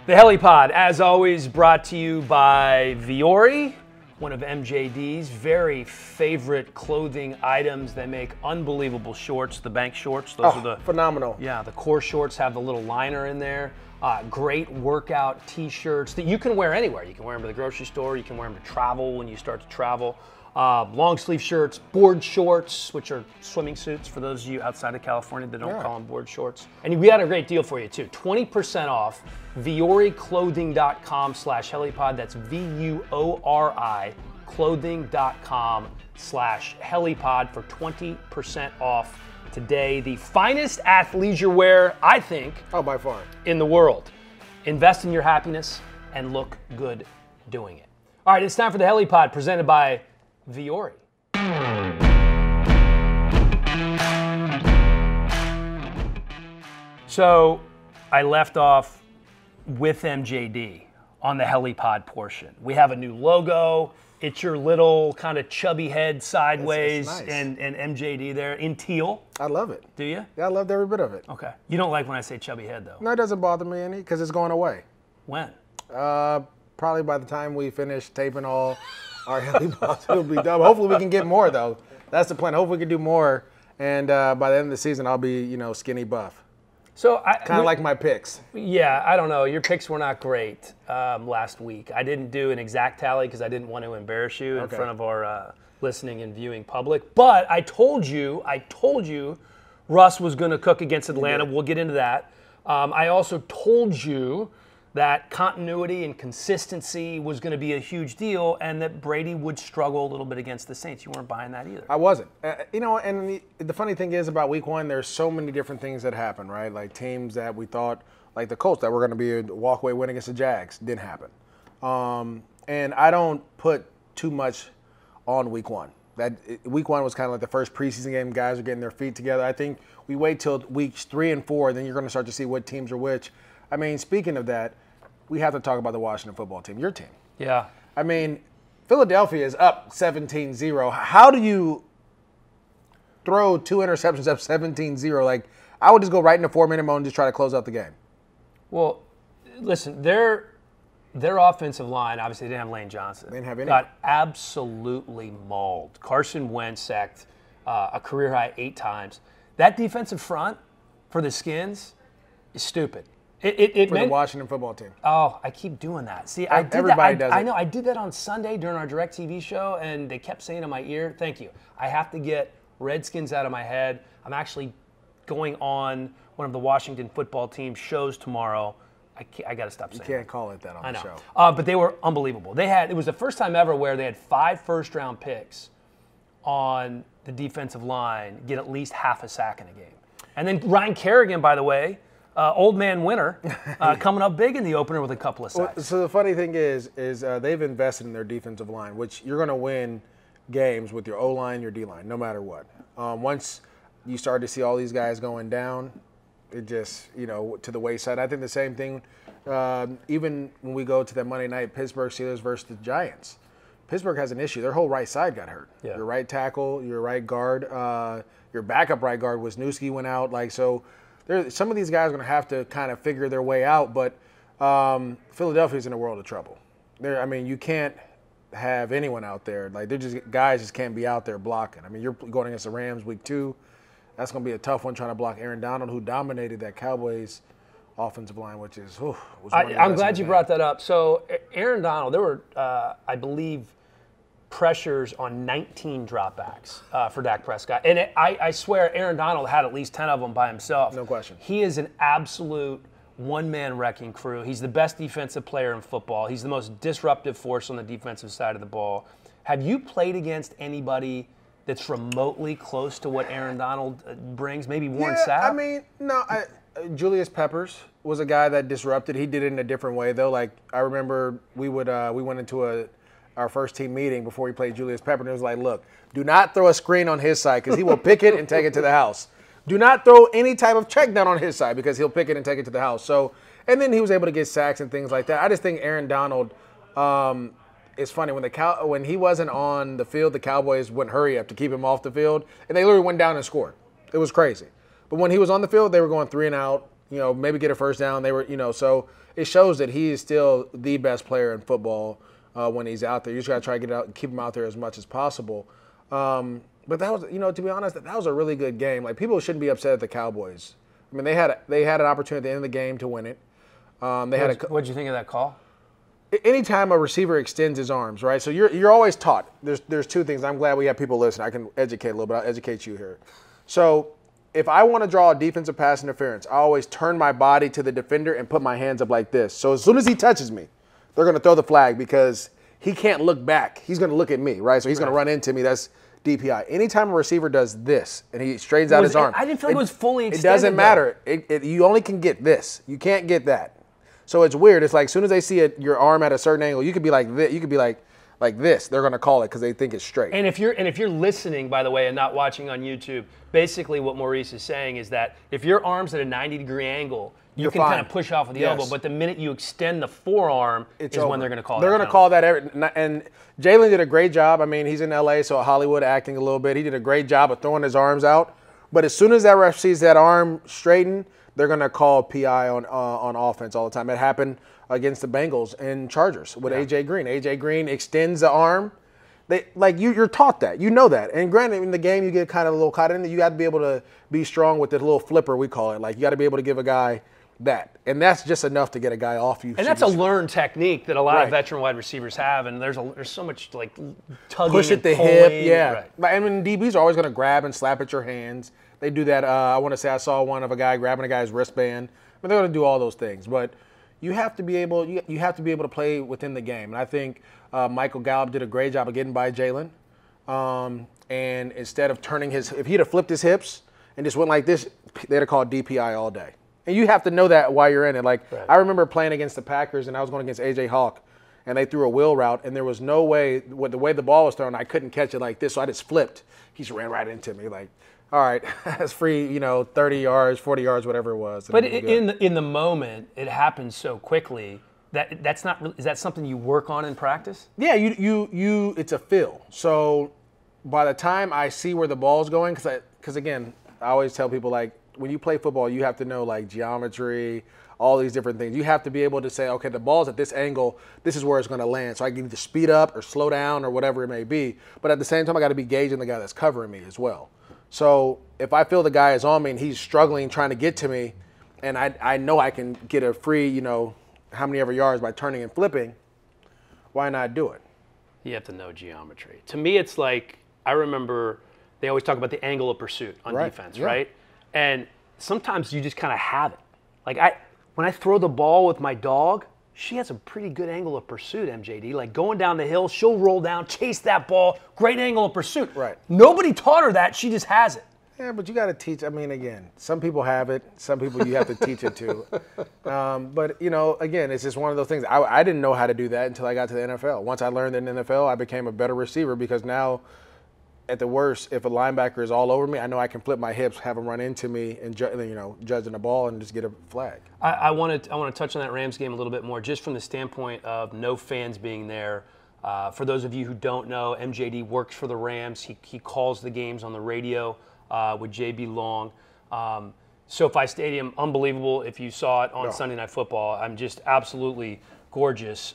The Helliepod, as always, brought to you by Viore, one of MJD's very favorite clothing items. They make unbelievable shorts, the bank shorts. Those are the phenomenal. Yeah, the core shorts have the little liner in there. Great workout T-shirts that you can wear anywhere. You can wear them to the grocery store. You can wear them to travel when you start to travel. Long sleeve shirts, board shorts, which are swimming suits for those of you outside of California that don't call them board shorts. And we had a great deal for you too. 20% off VioreClothing.com/Helliepod. That's VUORI clothing.com/Helliepod for 20% off today. The finest athleisure wear, I think, by far, in the world. Invest in your happiness and look good doing it. All right, it's time for the Helliepod presented by Viore. So I left off with MJD on the Helliepod portion. We have a new logo. It's your little kind of chubby head sideways, nice. and MJD there in teal. I love it. Do you? Yeah, I loved every bit of it. Okay. You don't like when I say chubby head, though? No, it doesn't bother me any because it's going away. When? Probably by the time we finish taping all our Helliepod, it'll be done. Hopefully we can get more, though. That's the plan. Hopefully we can do more, and by the end of the season, I'll be, skinny buff. So kind of like my picks. Yeah, I don't know. Your picks were not great last week. I didn't do an exact tally because I didn't want to embarrass you in front of our listening and viewing public. But I told you Russ was going to cook against Atlanta. We'll get into that. I also told you that continuity and consistency was going to be a huge deal and that Brady would struggle a little bit against the Saints. You weren't buying that either. I wasn't. And the funny thing is about week one, there's so many different things that happen, right? Like teams that we thought, like the Colts, that were going to be a walkaway win against the Jags, didn't happen. And I don't put too much on week one. Week one was kind of like the first preseason game. Guys are getting their feet together. I think we wait till weeks 3 and 4, then you're going to start to see what teams are which. I mean, speaking of that, we have to talk about the Washington football team, your team. Yeah. I mean, Philadelphia is up 17-0. How do you throw 2 interceptions up 17-0? Like, I would just go right into 4-minute mode and just try to close out the game. Well, listen, their offensive line, obviously they didn't have Lane Johnson. They didn't have any. Got absolutely mauled. Carson Wentz sacked a career high 8 times. That defensive front for the Skins is stupid. The Washington football team. Oh, I keep doing that. See, Everybody does it. I know. I did that on Sunday during our DirecTV show, and they kept saying in my ear, thank you. I have to get Redskins out of my head. I'm actually going on one of the Washington football team shows tomorrow. I got to stop saying that. You can't call it that on the show. But they were unbelievable. It was the first time ever where they had 5 first-round picks on the defensive line get at least half a sack in a game. And then Ryan Kerrigan, by the way, old man winner, coming up big in the opener with a couple of sacks. So the funny thing is they've invested in their defensive line, which you're going to win games with your O-line, your D-line, no matter what. Once you start to see all these guys going down, it just, to the wayside. I think the same thing, even when we go to that Monday night, Pittsburgh Steelers versus the Giants. Pittsburgh has an issue. Their whole right side got hurt. Yeah. Your right tackle, your right guard, your backup right guard, Wisniewski went out. Some of these guys are going to have to kind of figure their way out, but Philadelphia's in a world of trouble. You can't have anyone out there. Guys just can't be out there blocking. I mean, you're going against the Rams week 2. That's going to be a tough one trying to block Aaron Donald, who dominated that Cowboys offensive line, which is was I'm glad you brought that up. So Aaron Donald, there were, I believe, pressures on 19 dropbacks for Dak Prescott. And I swear Aaron Donald had at least 10 of them by himself. No question. He is an absolute one-man wrecking crew. He's the best defensive player in football. He's the most disruptive force on the defensive side of the ball. Have you played against anybody that's remotely close to what Aaron Donald brings? Maybe Warren Sapp? No. Julius Peppers was a guy that disrupted. He did it in a different way, though. I remember we went into our first team meeting before we played Julius Peppers, and it was like, look, do not throw a screen on his side because he will pick it and take it to the house. Do not throw any type of check down on his side because he'll pick it and take it to the house. So, and then he was able to get sacks and things like that. I just think Aaron Donald, it's funny, when he wasn't on the field, the Cowboys wouldn't hurry up to keep him off the field, and they literally went down and scored. It was crazy. But when he was on the field, they were going 3 and out, maybe get a first down. They were, so it shows that he is still the best player in football when he's out there. You just got to try to get out, keep him out there as much as possible. But that was, to be honest, that was a really good game. Like, people shouldn't be upset at the Cowboys. I mean, they had an opportunity at the end of the game to win it. What'd you think of that call? Anytime a receiver extends his arms, right? So you're always taught. There's two things. I'm glad we have people listening. I can educate a little bit. I'll educate you here. So if I want to draw a defensive pass interference, I always turn my body to the defender and put my hands up like this. So as soon as he touches me, they're going to throw the flag because he can't look back. He's going to look at me, right? So he's going to run into me. That's DPI. Anytime a receiver does this and he straightens out his arm. I didn't feel like it was fully extended. It doesn't matter. You only can get this. You can't get that. So it's weird. It's like as soon as they see your arm at a certain angle, you could be like this. You could be like this. They're going to call it because they think it's straight. And if you're listening, by the way, and not watching on YouTube, basically what Maurice is saying is that if your arm's at a 90-degree angle, you can kind of push off with the elbow. But the minute you extend the forearm is when they're going to call. They're going to call that. And Jalen did a great job. I mean, he's in LA, so Hollywood acting a little bit. He did a great job of throwing his arms out. But as soon as that ref sees that arm straighten, they're going to call PI on offense all the time. It happened against the Bengals and Chargers with A.J. Green. A.J. Green extends the arm. You're taught that. You know that. And granted, in the game, you get kind of a little caught in it. You got to be able to be strong with the little flipper, we call it. Like, you got to be able to give a guy that. And that's just enough to get a guy off you. And that's a learned technique that a lot of veteran wide receivers have. And there's so much, like, tugging push at the pulling. hip, yeah. Right. I mean, DBs are always going to grab and slap at your hands. They do that. I want to say I saw one of a guy grabbing a guy's wristband. But they're going to do all those things. But you have to be able to play within the game. And I think Michael Gallup did a great job of getting by Jalen. And instead of turning if he'd have flipped his hips and just went like this, they'd have called DPI all day. And you have to know that while you're in it. Like, I remember playing against the Packers, and I was going against A.J. Hawk, and they threw a wheel route, and there was no way, with the way the ball was thrown, I couldn't catch it like this, so I just flipped. He just ran right into me. Like, all right, that's free, 30 yards, 40 yards, whatever it was. But in the moment, it happens so quickly that's not really, is that something you work on in practice? Yeah, you it's a feel. So by the time I see where the ball's going, because again, I always tell people, like, when you play football, you have to know, like, geometry, all these different things. You have to be able to say, okay, the ball's at this angle, this is where it's going to land. So I can either speed up or slow down or whatever it may be. But at the same time, I got to be gauging the guy that's covering me as well. So if I feel the guy is on me and he's struggling trying to get to me, and I know I can get a free, how many ever yards by turning and flipping, why not do it? You have to know geometry. To me, it's like, I remember they always talk about the angle of pursuit on defense, right? And sometimes you just kind of have it. Like, when I throw the ball with my dog, she has a pretty good angle of pursuit, MJD. Like, going down the hill, she'll roll down, chase that ball, great angle of pursuit. Right. Nobody taught her that. She just has it. Yeah, but you got to teach. I mean, again, some people have it. Some people you have to teach it to. But, again, it's just one of those things. I didn't know how to do that until I got to the NFL. Once I learned in the NFL, I became a better receiver because now, at the worst, if a linebacker is all over me, I know I can flip my hips, have him run into me, and judging the ball and just get a flag. I want to touch on that Rams game a little bit more, just from the standpoint of no fans being there. For those of you who don't know, MJD works for the Rams. He calls the games on the radio with JB Long. SoFi Stadium, unbelievable. If you saw it on Sunday Night Football, I'm just absolutely gorgeous.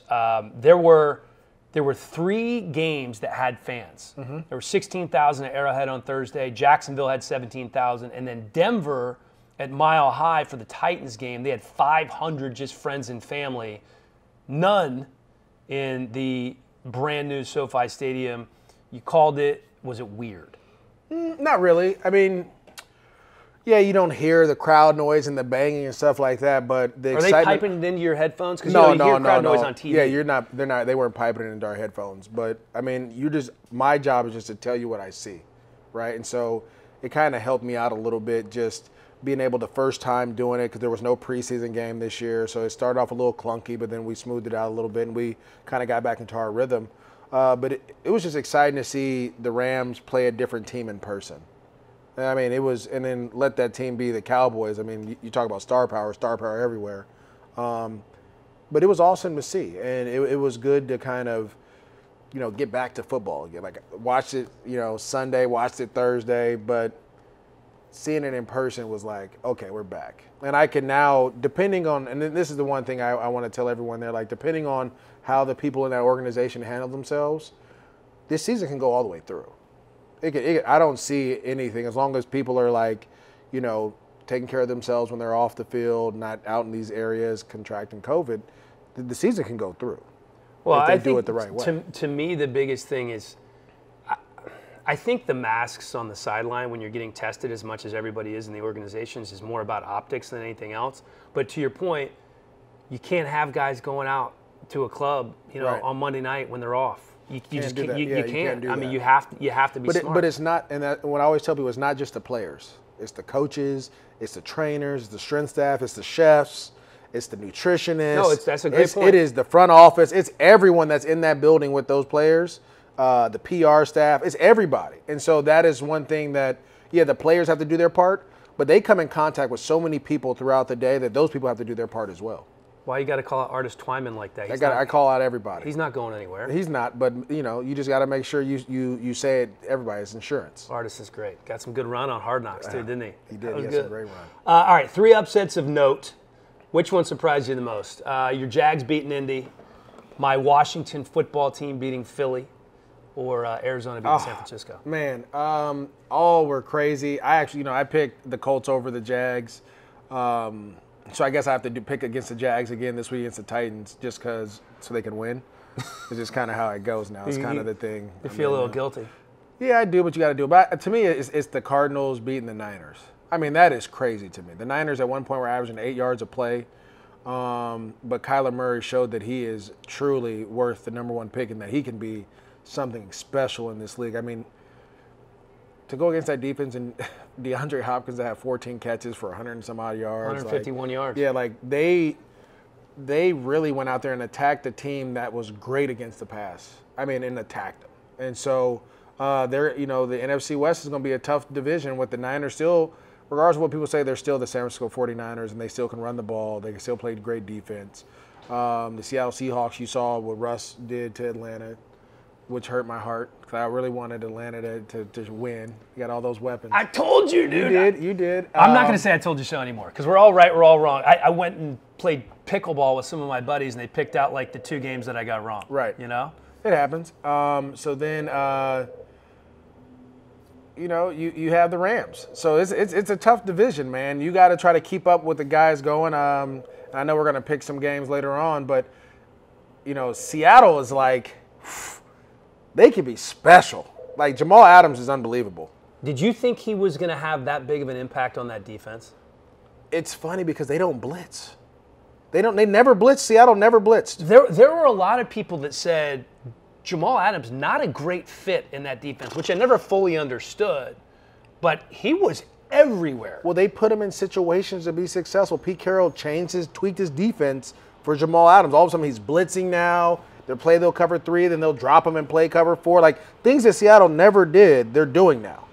There were 3 games that had fans. Mm-hmm. There were 16,000 at Arrowhead on Thursday. Jacksonville had 17,000. And then Denver at Mile High for the Titans game, they had 500 just friends and family. None in the brand new SoFi Stadium. You called it, was it weird? Not really. I mean, yeah, you don't hear the crowd noise and the banging and stuff like that, but the excitement. Are they piping it into your headphones? Because you hear crowd noise on TV. Yeah, they weren't piping it into our headphones. But, I mean, my job is just to tell you what I see, right? And so it kind of helped me out a little bit, just being able to first time doing it, because there was no preseason game this year. So it started off a little clunky, but then we smoothed it out a little bit, and we kind of got back into our rhythm. But it was just exciting to see the Rams play a different team in person. I mean, and then let that team be the Cowboys. I mean, you talk about star power everywhere. But it was awesome to see, and it was good to kind of, get back to football again. Like, watched it, Sunday, watched it Thursday, but seeing it in person was like, okay, we're back. And I can now, depending on, and this is the one thing I want to tell everyone there, like depending on how the people in that organization handle themselves, this season can go all the way through. I don't see anything, as long as people are like, taking care of themselves when they're off the field, not out in these areas contracting COVID, the season can go through. Well, if they I do think it the right way. To me, the biggest thing is, I think the masks on the sideline when you're getting tested as much as everybody is in the organizations is more about optics than anything else. But to your point, you can't have guys going out to a club, on Monday night when they're off. You just can't. You can't. I mean, you have to be smart. But it's not, and what I always tell people, it's not just the players. It's the coaches, it's the trainers, it's the strength staff, it's the chefs, it's the nutritionists. No, that's a great point. It is the front office. It's everyone that's in that building with those players. The PR staff, it's everybody. And so that is one thing that, the players have to do their part, but they come in contact with so many people throughout the day that those people have to do their part as well. Why you got to call out Artist Twyman like that? I call out everybody. He's not going anywhere. He's not, but you just got to make sure you say it. Everybody, it's insurance. Artist is great. Got some good run on Hard Knocks too, didn't he? He did. He had some great run. All right, 3 upsets of note. Which one surprised you the most? Your Jags beating Indy, my Washington football team beating Philly, or Arizona beating San Francisco? Man, all were crazy. I actually, I picked the Colts over the Jags. So I guess I have to pick against the Jags again this week against the Titans just so they can win. It's just kind of how it goes now. It's kind of the thing. You feel a little guilty. Yeah, I do, but you got to do it. But to me, it's the Cardinals beating the Niners. I mean, that is crazy to me. The Niners at one point were averaging 8 yards a play. But Kyler Murray showed that he is truly worth the number 1 pick and that he can be something special in this league. I mean, to go against that defense and DeAndre Hopkins to have 14 catches for 100 and some odd yards. 151 yards. Yeah, they really went out there and attacked a team that was great against the pass. I mean, and attacked them. And so the NFC West is going to be a tough division with the Niners still, regardless of what people say, they're still the San Francisco 49ers and they still can run the ball. They can still play great defense. The Seattle Seahawks, you saw what Russ did to Atlanta, which hurt my heart because I really wanted Atlanta to win. You got all those weapons. I told you, dude. You did. I'm not going to say I told you so anymore because we're all right, we're all wrong. I went and played pickleball with some of my buddies, and they picked out like the 2 games that I got wrong. Right. You know? It happens. So then, you have the Rams. So it's a tough division, man. You got to try to keep up with the guys going. I know we're going to pick some games later on, but, Seattle is like – they could be special. Like, Jamal Adams is unbelievable. Did you think he was going to have that big of an impact on that defense? It's funny because they don't blitz. They never blitzed. Seattle never blitzed. There were a lot of people that said Jamal Adams not a great fit in that defense, which I never fully understood, but he was everywhere. Well, they put him in situations to be successful. Pete Carroll tweaked his defense for Jamal Adams. All of a sudden, he's blitzing now. They'll cover 3, then they'll drop them and play cover 4. Like, things that Seattle never did, they're doing now.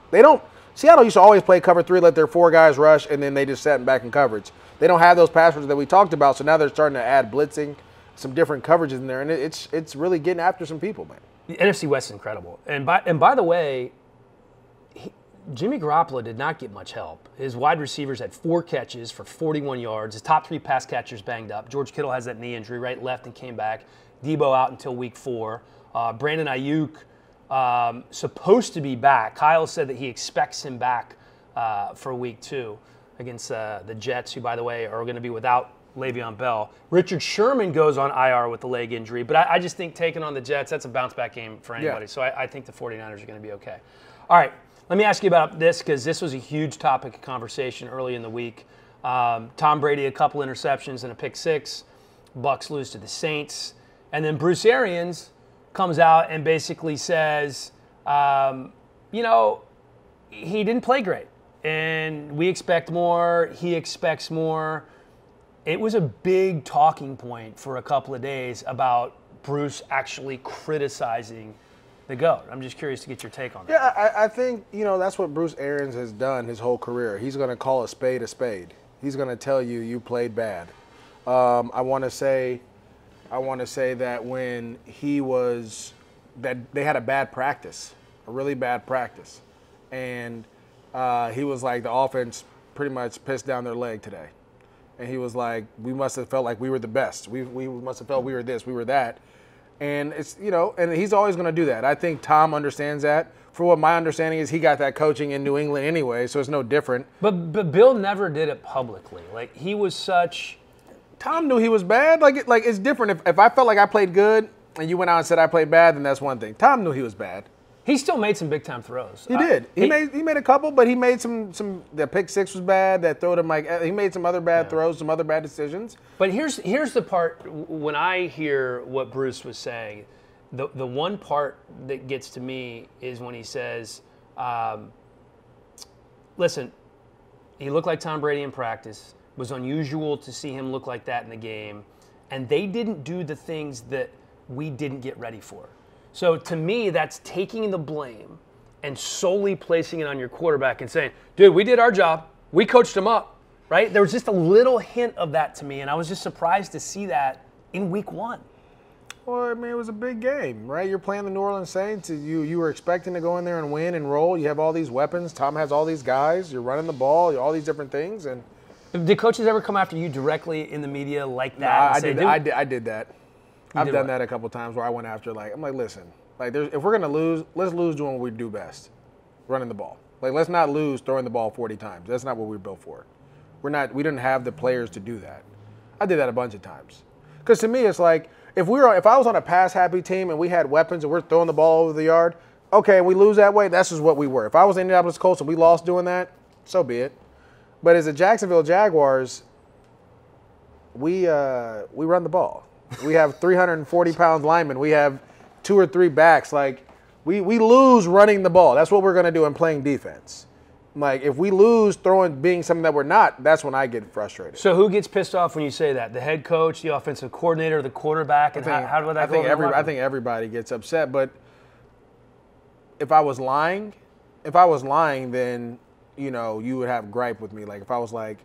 Seattle used to always play cover 3, let their 4 guys rush, and then they just sat back in coverage. They don't have those pass rushes that we talked about, so now they're starting to add blitzing, some different coverages in there, and it's really getting after some people, man. The NFC West is incredible. And by the way, Jimmy Garoppolo did not get much help. His wide receivers had 4 catches for 41 yards. His top 3 pass catchers banged up. George Kittle has that knee injury, right, left, and came back. Debo out until week 4. Brandon Ayuk supposed to be back. Kyle said that he expects him back for week 2 against the Jets, who, by the way, are going to be without Le'Veon Bell. Richard Sherman goes on IR with the leg injury, but I just think taking on the Jets, that's a bounce-back game for anybody. Yeah. So I think the 49ers are going to be okay. All right, let me ask you about this because this was a huge topic of conversation early in the week. Tom Brady, a couple interceptions and a pick 6. Bucs lose to the Saints. And then Bruce Arians comes out and basically says, he didn't play great. And we expect more. He expects more. It was a big talking point for a couple of days about Bruce actually criticizing the GOAT. I'm just curious to get your take on that. Yeah, I think, that's what Bruce Arians has done his whole career. He's going to call a spade a spade. He's going to tell you played bad. I want to say that when that they had a bad practice, a really bad practice, and he was like, the offense pretty much pissed down their leg today. And he was like, we must have felt like we were the best. We must have felt we were this, we were that. And it's, and he's always going to do that. I think Tom understands that. For what my understanding is, he got that coaching in New England anyway, so it's no different. But Bill never did it publicly. Like, he was such. Tom knew he was bad. Like it's different. If I felt like I played good and you went out and said I played bad, then that's one thing. Tom knew he was bad. He still made some big time throws. He did. He made a couple, but he made some. The pick six was bad. That throw to Mike. He made some other bad throws, some other bad decisions. But here's the part when I hear what Bruce was saying. The one part that gets to me is when he says, "Listen, he looked like Tom Brady in practice. It was unusual to see him look like that in the game, and they didn't do the things that we didn't get ready for." So to me, that's taking the blame and solely placing it on your quarterback and saying, dude, we did our job. We coached him up, right? There was just a little hint of that to me, and I was just surprised to see that in week 1. Well, I mean, it was a big game, right? You're playing the New Orleans Saints. You were expecting to go in there and win and roll. You have all these weapons. Tom has all these guys. You're running the ball, all these different things. And did coaches ever come after you directly in the media like that? No, I did that. I've done that a couple times where I went after, I'm like, listen, if we're going to lose, let's lose doing what we do best, running the ball. Let's not lose throwing the ball 40 times. That's not what we're built for. We didn't have the players to do that. I did that a bunch of times. Because to me, it's like, if I was on a pass-happy team and we had weapons and we're throwing the ball over the yard, okay, we lose that way, that's just what we were. If I was in Indianapolis Colts and we lost doing that, so be it. But as the Jacksonville Jaguars, we run the ball. We have 340-pound linemen. We have 2 or 3 backs. We lose running the ball. That's what we're going to do in playing defense. If we lose being something that we're not, that's when I get frustrated. So who gets pissed off when you say that? The head coach, the offensive coordinator, the quarterback? And how would that go? I think everybody gets upset. But if I was lying, then, you would have gripe with me. If I was like,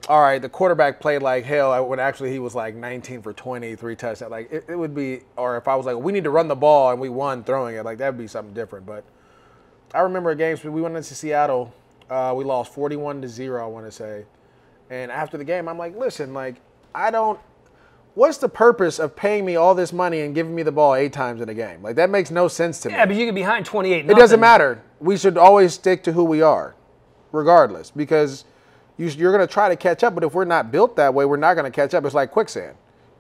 all right, the quarterback played like hell when actually he was 19 for 20, 3 touchdowns. It would be, or if I was like, we need to run the ball and we won throwing it, that would be something different. But I remember a game, we went into Seattle, we lost 41-0, I want to say. And after the game, I'm like, listen, what's the purpose of paying me all this money and giving me the ball 8 times in a game? That makes no sense to me. Yeah, but you get behind 28-0. It doesn't matter. We should always stick to who we are, regardless, because you're going to try to catch up, but if we're not built that way, we're not going to catch up. It's like quicksand.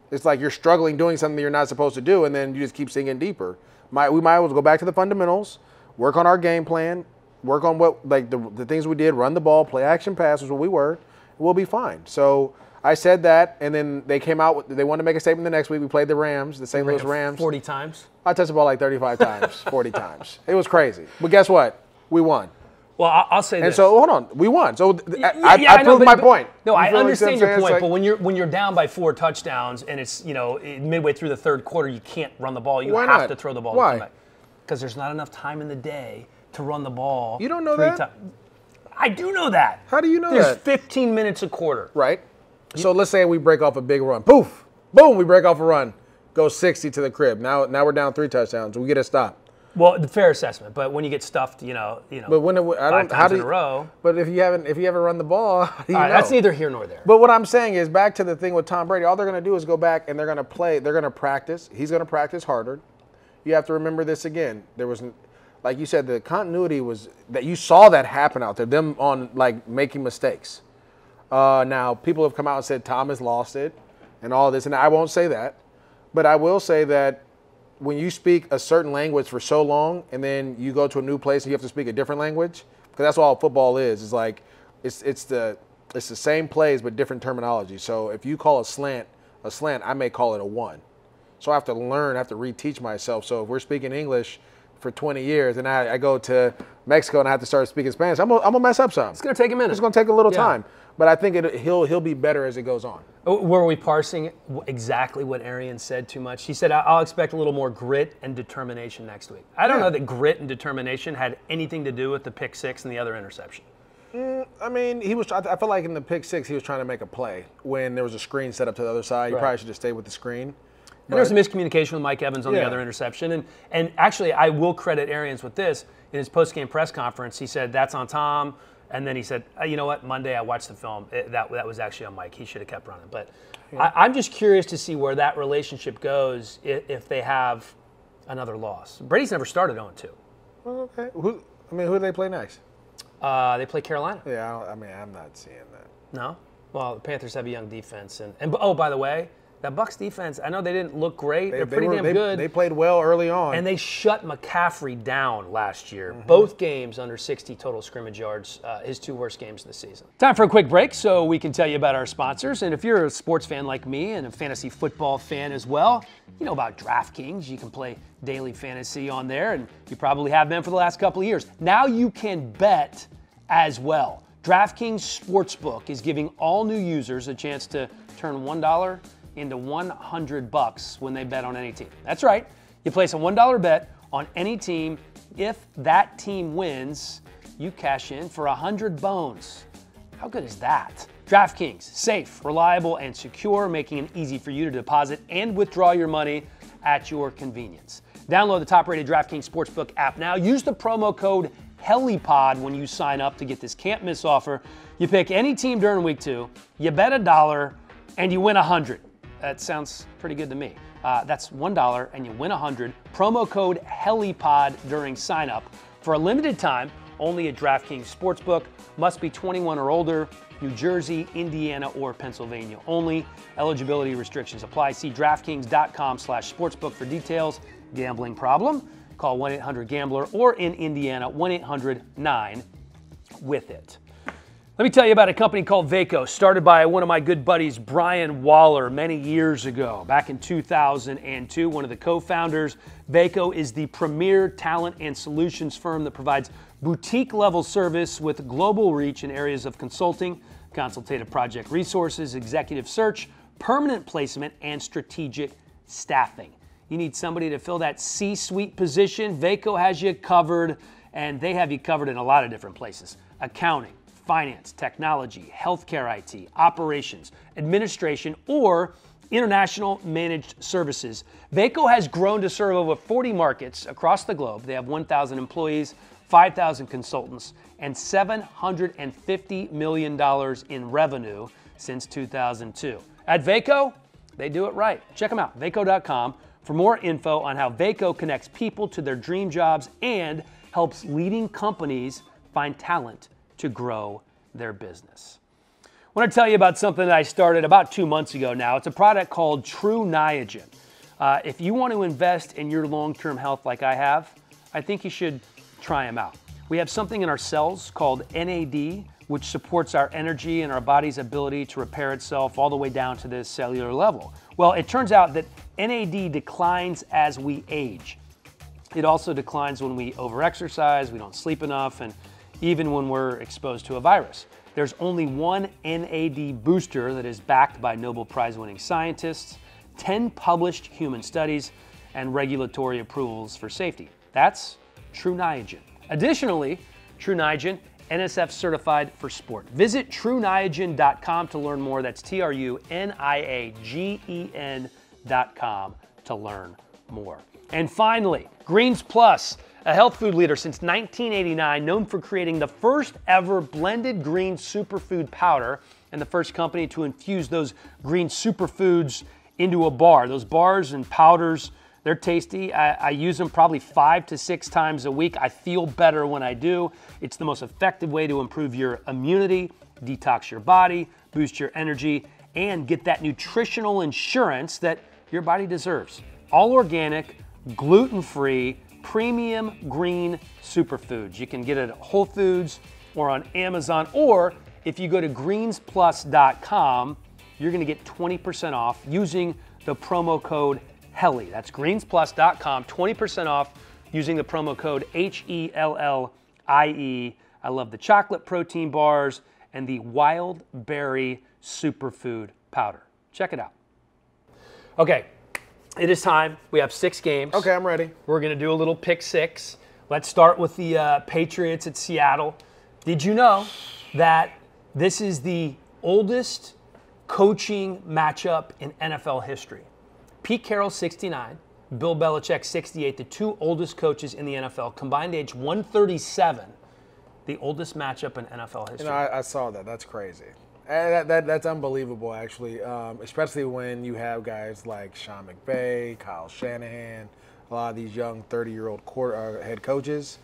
It's like you're struggling doing something that you're not supposed to do, and then you just keep sinking deeper. We might as well go back to the fundamentals, work on our game plan, work on what the things we did, run the ball, play action pass was what we were, and we'll be fine. So I said that, and then they came out. They wanted to make a statement the next week. We played the Rams, the St. Louis Rams. 40 times? I touched the ball 35 times, 40 times. It was crazy. But guess what? We won. Well, I'll say this. And so, hold on, we won. So I proved my point. No, I understand your point, but when you're down by 4 touchdowns and it's midway through the 3rd quarter, you can't run the ball. You have to throw the ball. Why? Because there's not enough time in the day to run the ball. You don't know that? I do know that. How do you know There's that? 15 minutes a quarter. Right. So let's say we break off a big run. Poof, boom, we break off a run. Go 60 to the crib. Now we're down 3 touchdowns. We get a stop. Well, the fair assessment, but when you get stuffed, But when 5 times in a row. But if you haven't run the ball, how do you know? That's neither here nor there. But what I'm saying is, back to the thing with Tom Brady. All they're going to do is go back and they're going to play. They're going to practice. He's going to practice harder. You have to remember this again. There was, like you said, the continuity was that you saw that happen out there. Them on making mistakes. Now people have come out and said Tom has lost it, and all this, and I won't say that, but I will say that. When you speak a certain language for so long and then you go to a new place and you have to speak a different language, because that's all football is. It's it's the same plays but different terminology. So if you call a slant, I may call it a 1. So I have to learn, I have to reteach myself. So if we're speaking English for 20 years and I go to Mexico and I have to start speaking Spanish, I'm gonna mess up some. It's gonna take a minute. It's gonna take a little time. But I think he'll be better as it goes on. Were we parsing exactly what Arians said too much? He said, I'll expect a little more grit and determination next week. I don't know that grit and determination had anything to do with the pick 6 and the other interception. I mean, I felt like in the pick 6 he was trying to make a play when there was a screen set up to the other side. He probably should have stayed with the screen. And there's some miscommunication with Mike Evans on the other interception. And actually, I will credit Arians with this. In his post-game press conference, he said, that's on Tom. And then he said, you know what, Monday I watched the film. That was actually on Mike. He should have kept running. But I'm just curious to see where that relationship goes if they have another loss. Brady's never started 0-2. Okay. Who do they play next? They play Carolina. Yeah, I'm not seeing that. No? Well, the Panthers have a young defense. And oh, by the way, that Bucs defense, I know they didn't look great. They're pretty damn good. They played well early on. And they shut McCaffrey down last year. Both games under 60 total scrimmage yards, his 2 worst games of the season. Time for a quick break so we can tell you about our sponsors. And if you're a sports fan like me and a fantasy football fan as well, you know about DraftKings. You can play daily fantasy on there, and you probably have been for the last couple of years. Now you can bet as well. DraftKings Sportsbook is giving all new users a chance to turn $1 into $100 when they bet on any team. That's right. You place a $1 bet on any team. If that team wins, you cash in for 100 bones. How good is that? DraftKings, safe, reliable, and secure, making it easy for you to deposit and withdraw your money at your convenience. Download the top-rated DraftKings Sportsbook app now. Use the promo code Helliepod when you sign up to get this can't-miss offer. You pick any team during week 2, you bet $1, and you win 100. That sounds pretty good to me. That's $1 and you win 100. Promo code Helliepod during sign-up. For a limited time, only at DraftKings Sportsbook. Must be 21 or older. New Jersey, Indiana, or Pennsylvania only. Eligibility restrictions apply. See DraftKings.com/sportsbook for details. Gambling problem? Call 1-800-GAMBLER or in Indiana, 1-800-9-WITH-IT. Let me tell you about a company called Vaco, started by one of my good buddies, Brian Waller, many years ago, back in 2002, one of the co-founders. Vaco is the premier talent and solutions firm that provides boutique-level service with global reach in areas of consulting, consultative project resources, executive search, permanent placement, and strategic staffing. You need somebody to fill that C-suite position, Vaco has you covered, and they have you covered in a lot of different places. Accounting, finance, technology, healthcare IT, operations, administration, or international managed services. Vaco has grown to serve over 40 markets across the globe. They have 1,000 employees, 5,000 consultants, and $750 million in revenue since 2002. At Vaco, they do it right. Check them out, vaco.com, for more info on how Vaco connects people to their dream jobs and helps leading companies find talent to grow their business. I want to tell you about something that I started about 2 months ago now. It's a product called True Niagen. If you want to invest in your long-term health like I have, I think you should try them out. We have something in our cells called NAD, which supports our energy and our body's ability to repair itself all the way down to the cellular level. Well, it turns out that NAD declines as we age. It also declines when we overexercise, we don't sleep enough, and even when we're exposed to a virus. There's only one NAD booster that is backed by Nobel Prize-winning scientists, 10 published human studies, and regulatory approvals for safety. That's True Niagen. Additionally, True Niagen, NSF certified for sport. Visit TrueNiagen.com to learn more. That's TruNiagen.com to learn more. And finally, Greens Plus, a health food leader since 1989, known for creating the first ever blended green superfood powder and the first company to infuse those green superfoods into a bar. Those bars and powders, they're tasty. I use them probably 5 to 6 times a week. I feel better when I do. It's the most effective way to improve your immunity, detox your body, boost your energy, and get that nutritional insurance that your body deserves. All organic, gluten-free, premium green superfoods. You can get it at Whole Foods or on Amazon, or if you go to greensplus.com, you're gonna get 20% off using the promo code Hellie. That's greensplus.com, 20% off using the promo code HELLIE. I love the chocolate protein bars and the wild berry superfood powder. Check it out. Okay, it is time. We have 6 games. Okay, I'm ready. We're going to do a little pick 6. Let's start with the Patriots at Seattle. Did you know that this is the oldest coaching matchup in NFL history? Pete Carroll, 69. Bill Belichick, 68. The two oldest coaches in the NFL, combined age 137. The oldest matchup in NFL history. I saw that. That's crazy. That's unbelievable, actually, especially when you have guys like Sean McVay, Kyle Shanahan, a lot of these young 30-year-old head coaches.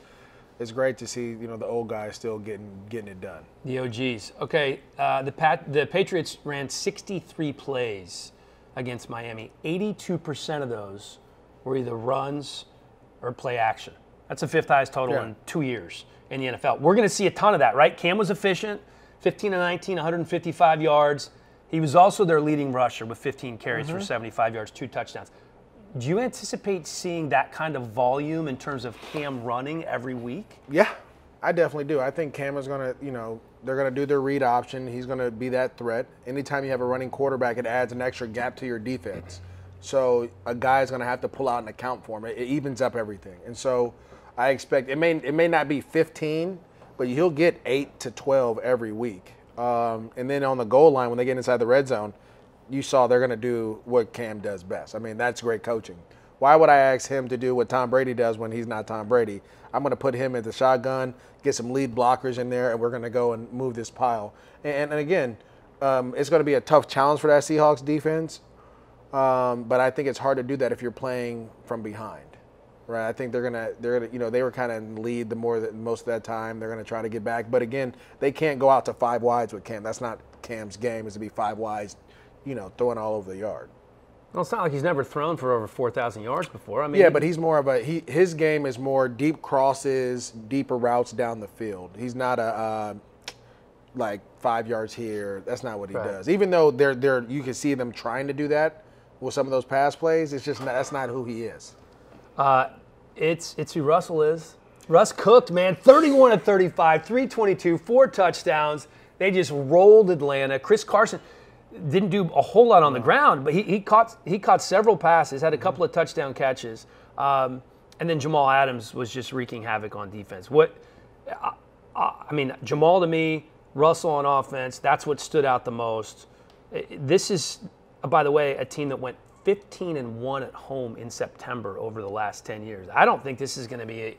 It's great to see, the old guys still getting it done. The OGs. Okay, the Patriots ran 63 plays against Miami. 82% of those were either runs or play action. That's the fifth highest total in 2 years in the NFL. We're going to see a ton of that, right? Cam was efficient, 15 of 19, 155 yards. He was also their leading rusher with 15 carries for 75 yards, 2 touchdowns. Do you anticipate seeing that kind of volume in terms of Cam running every week? Yeah, I definitely do. I think Cam is going to, they're going to do their read option. He's going to be that threat. Anytime you have a running quarterback, it adds an extra gap to your defense. So a guy's going to have to pull out an account for him. It evens up everything. And so I expect it may not be 15, but he'll get 8 to 12 every week. And then on the goal line, when they get inside the red zone, you saw they're going to do what Cam does best. I mean, that's great coaching. Why would I ask him to do what Tom Brady does when he's not Tom Brady? I'm going to put him at the shotgun, get some lead blockers in there, and we're going to go and move this pile. And again, it's going to be a tough challenge for that Seahawks defense, but I think it's hard to do that if you're playing from behind, right? I think they're gonna, they were kind of in the lead most of that time. They're going to try to get back, but again, they can't go out to 5 wides with Cam. That's not Cam's game, is to be 5 wides, throwing all over the yard. Well, it's not like he's never thrown for over 4,000 yards before. I mean, yeah, but he's more of his game is more deep crosses, deeper routes down the field. He's not a like 5 yards here. That's not what he does. Even though you can see them trying to do that with some of those pass plays, it's just that's not who he is. It's who Russell is. Russ cooked, man. 31 of 35, 322, 4 touchdowns. They just rolled Atlanta. Chris Carson didn't do a whole lot on the ground, but he caught several passes, had a couple of touchdown catches, and then Jamal Adams was just wreaking havoc on defense. I mean, Jamal to me, Russell on offense, that's what stood out the most. This is, by the way, a team that went 15-1 at home in September over the last 10 years. I don't think this is going to be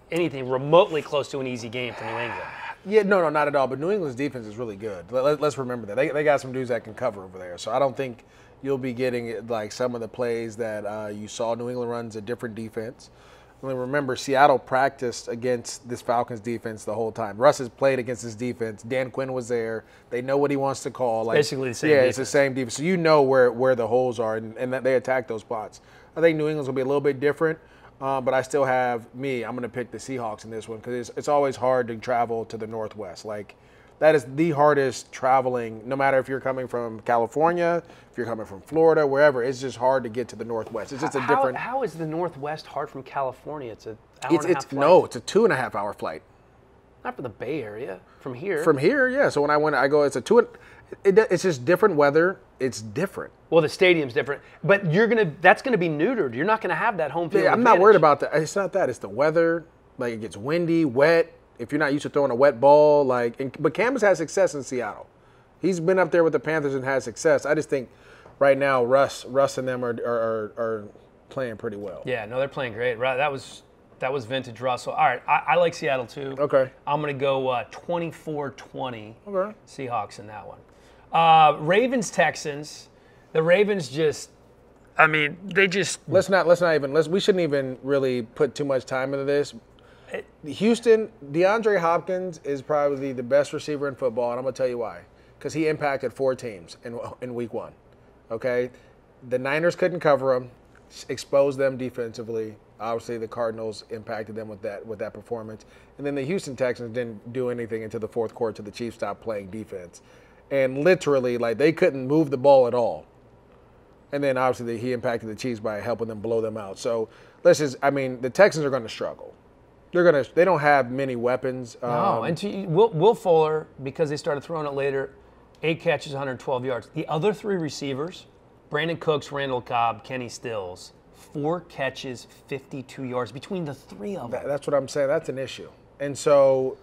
anything remotely close to an easy game for New England. Yeah, no, not at all. But New England's defense is really good. Let's remember that. They got some dudes that can cover over there. So I don't think you'll be getting like some of the plays that you saw. New England runs a different defense. Remember, Seattle practiced against this Falcons defense the whole time. Russ has played against this defense. Dan Quinn was there. They know what he wants to call. Basically the same defense. It's the same defense. So you know where the holes are, and that they attack those spots. I think New England's going to be a little bit different. But I still have I'm going to pick the Seahawks in this one because it's always hard to travel to the Northwest. Like, that is the hardest traveling, no matter if you're coming from California, if you're coming from Florida, wherever. It's just hard to get to the Northwest. It's just a different. How is the Northwest hard from California? It's an hour and a half flight. No, it's a 2.5 hour flight. Not from the Bay Area. From here. From here, yeah. So when I go, it's it's just different weather. It's different. Well, the stadium's different, but that's gonna be neutered. You're not gonna have that home field. Yeah, I'm not worried about that. It's not that. It's the weather. Like, it gets windy, wet. If you're not used to throwing a wet ball, but Cam has had success in Seattle. He's been up there with the Panthers and had success. I just think right now Russ and them are playing pretty well. Yeah, no, they're playing great. Right, that was vintage Russell. All right, I like Seattle too. Okay. I'm gonna go 24-20. Okay. Seahawks in that one. Ravens Texans. The Ravens just, I mean, they just. We shouldn't even really put too much time into this. Houston, DeAndre Hopkins is probably the best receiver in football, and I'm going to tell you why. Because he impacted 4 teams in week 1. Okay? The Niners couldn't cover him, exposed them defensively. Obviously, the Cardinals impacted them with that performance. And then the Houston Texans didn't do anything until the fourth quarter till the Chiefs stopped playing defense. And literally, they couldn't move the ball at all. And then, obviously, he impacted the Chiefs by helping them blow them out. So, the Texans are going to struggle. They don't have many weapons. No, and Will Fuller, because they started throwing it later, 8 catches, 112 yards. The other 3 receivers, Brandon Cooks, Randall Cobb, Kenny Stills, 4 catches, 52 yards between the 3 of them. That's what I'm saying. That's an issue. And so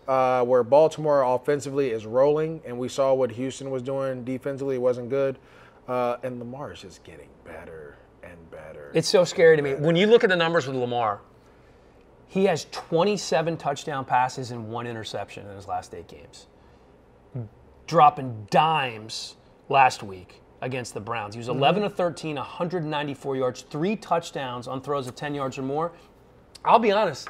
where Baltimore offensively is rolling, and we saw what Houston was doing defensively, it wasn't good. And Lamar is just getting better. and better. It's so scary to me. When you look at the numbers with Lamar, he has 27 touchdown passes and 1 interception in his last 8 games. Dropping dimes last week against the Browns. He was 11 of 13, 194 yards, 3 touchdowns on throws of 10 yards or more. I'll be honest,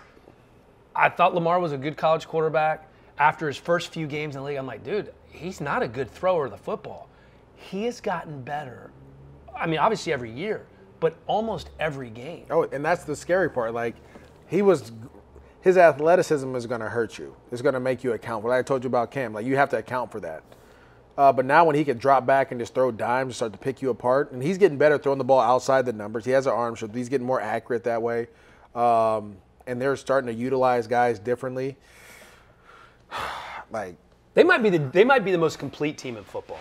I thought Lamar was a good college quarterback. After his first few games in the league, I'm like, dude, he's not a good thrower of the football. He has gotten better. I mean, obviously every year, but almost every game. Oh, and that's the scary part. Like, his athleticism is going to hurt you. It's going to make you account for. Like I told you about Cam, like you have to account for that. But now when he can drop back and just throw dimes and start to pick you apart, and he's getting better throwing the ball outside the numbers. He has an arm, so he's getting more accurate that way. And they're starting to utilize guys differently. Like they might be the most complete team in football.